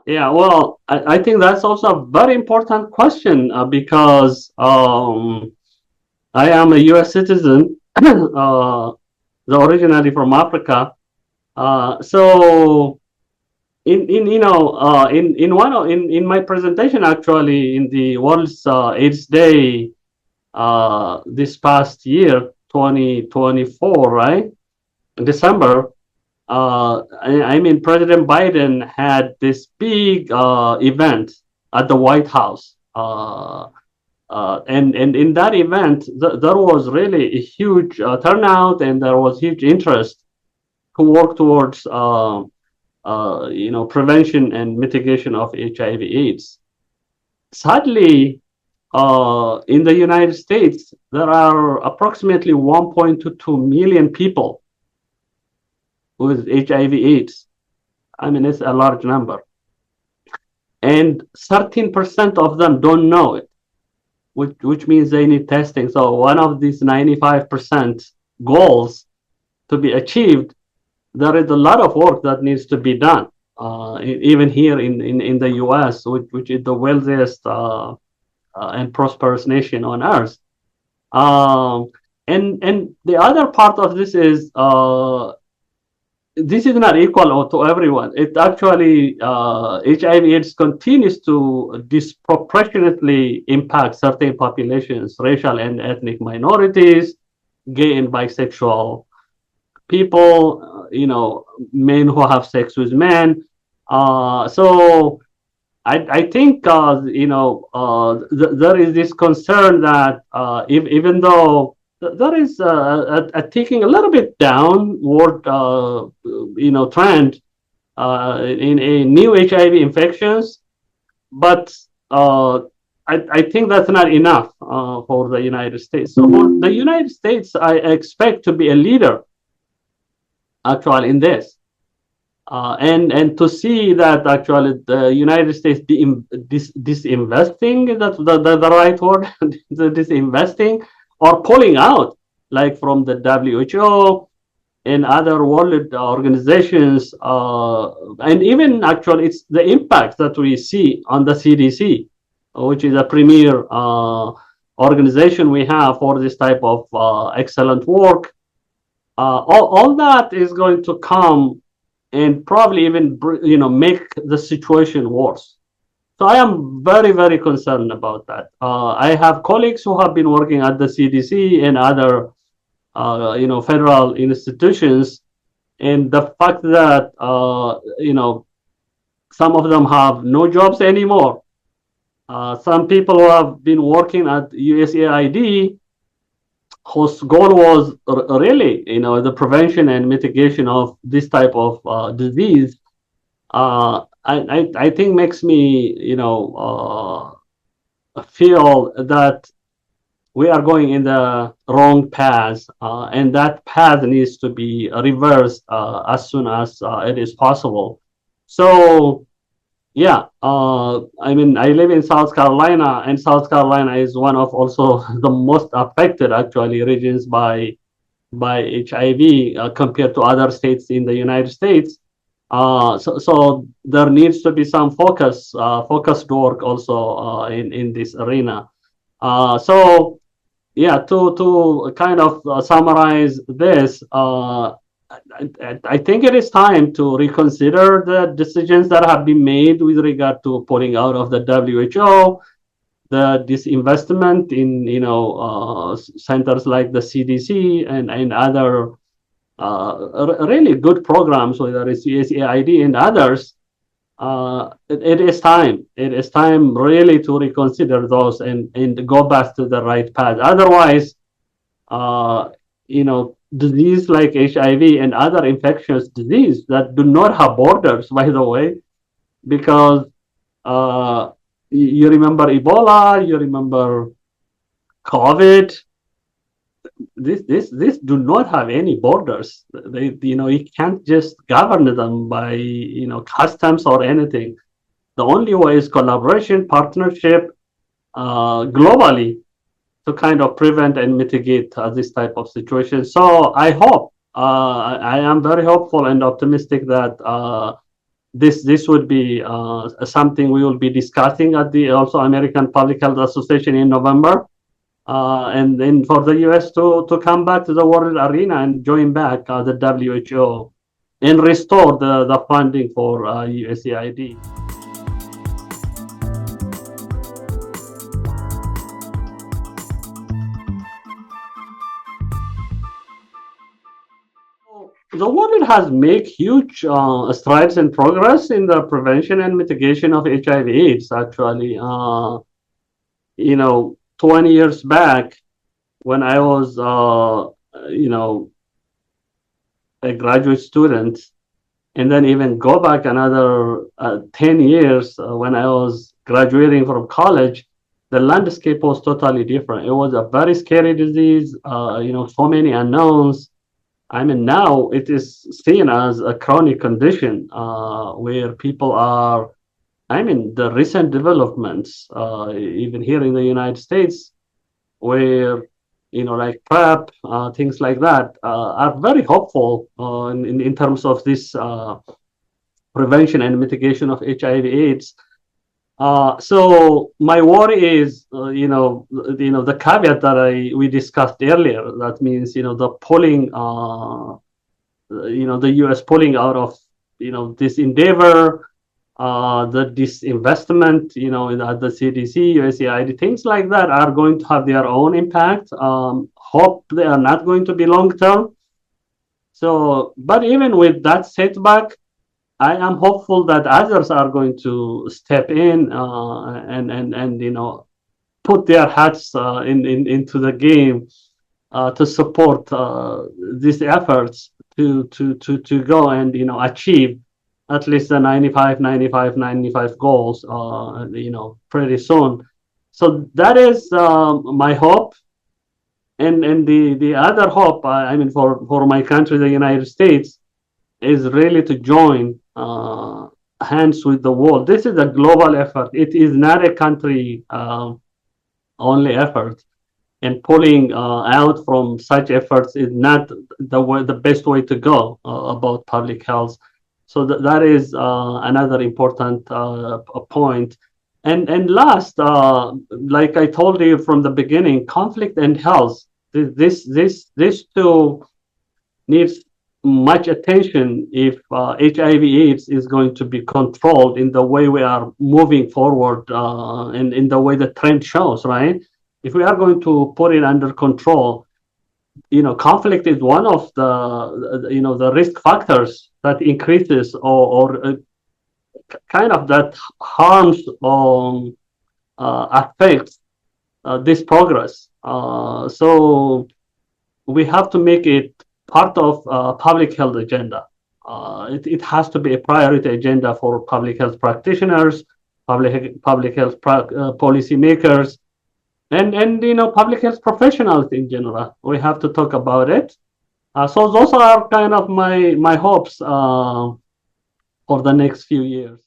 Yeah, well, I think that's also a very important question because I am a U.S. citizen, originally from Africa. So in you know in one of, in my presentation actually in the World's AIDS Day this past year, 2024, right? In December, I mean, President Biden had this big event at the White House. And in that event, there was really a huge turnout, and there was huge interest to work towards, prevention and mitigation of HIV/AIDS. Sadly, in the United States, there are approximately 1.22 million people with HIV/AIDS. I mean, it's a large number. And 13% of them don't know it, which means they need testing. So one of these 95% goals to be achieved, there is a lot of work that needs to be done, even here in the US, which is the wealthiest and prosperous nation on earth. Um, and the other part of this is this is not equal to everyone. It actually HIV/AIDS continues to disproportionately impact certain populations, racial and ethnic minorities, gay and bisexual people, men who have sex with men. So I think there is this concern that even though there is a taking a little bit downward trend in a new HIV infections, but I think that's not enough for the United States. So for the United States, I expect to be a leader actually in this. And to see that actually the United States disinvesting, that's the right word, disinvesting or pulling out, like from the WHO and other world organizations, and even actually it's the impact that we see on the CDC, which is a premier organization we have for this type of excellent work. All that is going to come and probably even make the situation worse. So I am very, very concerned about that. I have colleagues who have been working at the CDC and other federal institutions, and the fact that some of them have no jobs anymore. Some people who have been working at USAID, whose goal was really, the prevention and mitigation of this type of disease, I think makes me, feel that we are going in the wrong path, and that path needs to be reversed as soon as it is possible. So, yeah, I mean, I live in South Carolina, and South Carolina is one of also the most affected, actually, regions by HIV compared to other states in the United States. So there needs to be some focused work also in this arena. So yeah, to kind of summarize this, I think it is time to reconsider the decisions that have been made with regard to pulling out of the WHO, the disinvestment in centers like the CDC and other really good programs, whether it's USAID and others. It is time. It is time really to reconsider those and go back to the right path. Otherwise, disease like HIV and other infectious disease that do not have borders, by the way, because you remember Ebola, you remember COVID. This do not have any borders. You can't just govern them by customs or anything. The only way is collaboration, partnership, globally, to kind of prevent and mitigate this type of situation. So I hope, I am very hopeful and optimistic that this would be something we will be discussing at the also American Public Health Association in November, and then for the U.S. to come back to the world arena and join back the WHO and restore the funding for USAID. The world has made huge strides and progress in the prevention and mitigation of HIV/AIDS. Actually, 20 years back, when I was, a graduate student, and then even go back another 10 years when I was graduating from college, the landscape was totally different. It was a very scary disease, so many unknowns. I mean, now it is seen as a chronic condition where people are, I mean, the recent developments, even here in the United States, where, like PrEP, things like that, are very hopeful in terms of this prevention and mitigation of HIV/AIDS. So my worry is, the caveat that we discussed earlier. That means, the pulling, the U.S. pulling out of, this endeavor, the disinvestment, at the CDC, USAID, things like that are going to have their own impact. Hope they are not going to be long term. So, but even with that setback, I am hopeful that others are going to step in and put their hats into the game to support these efforts to go and achieve at least the 95 goals pretty soon. So that is my hope. And the other hope, I mean, for my country, the United States, is really to join hands with the world. This is a global effort. It is not a country only effort, and pulling out from such efforts is not the best way to go about public health. So that is another important point. And last, like I told you from the beginning, conflict and health. This two needs much attention if HIV/AIDS is going to be controlled in the way we are moving forward and in the way the trend shows, right? If we are going to put it under control, conflict is one of the risk factors that increases or kind of that harms or affects this progress. So we have to make it part of public health agenda. It has to be a priority agenda for public health practitioners, public health policy makers, and public health professionals in general. We have to talk about it. So those are kind of my hopes for the next few years.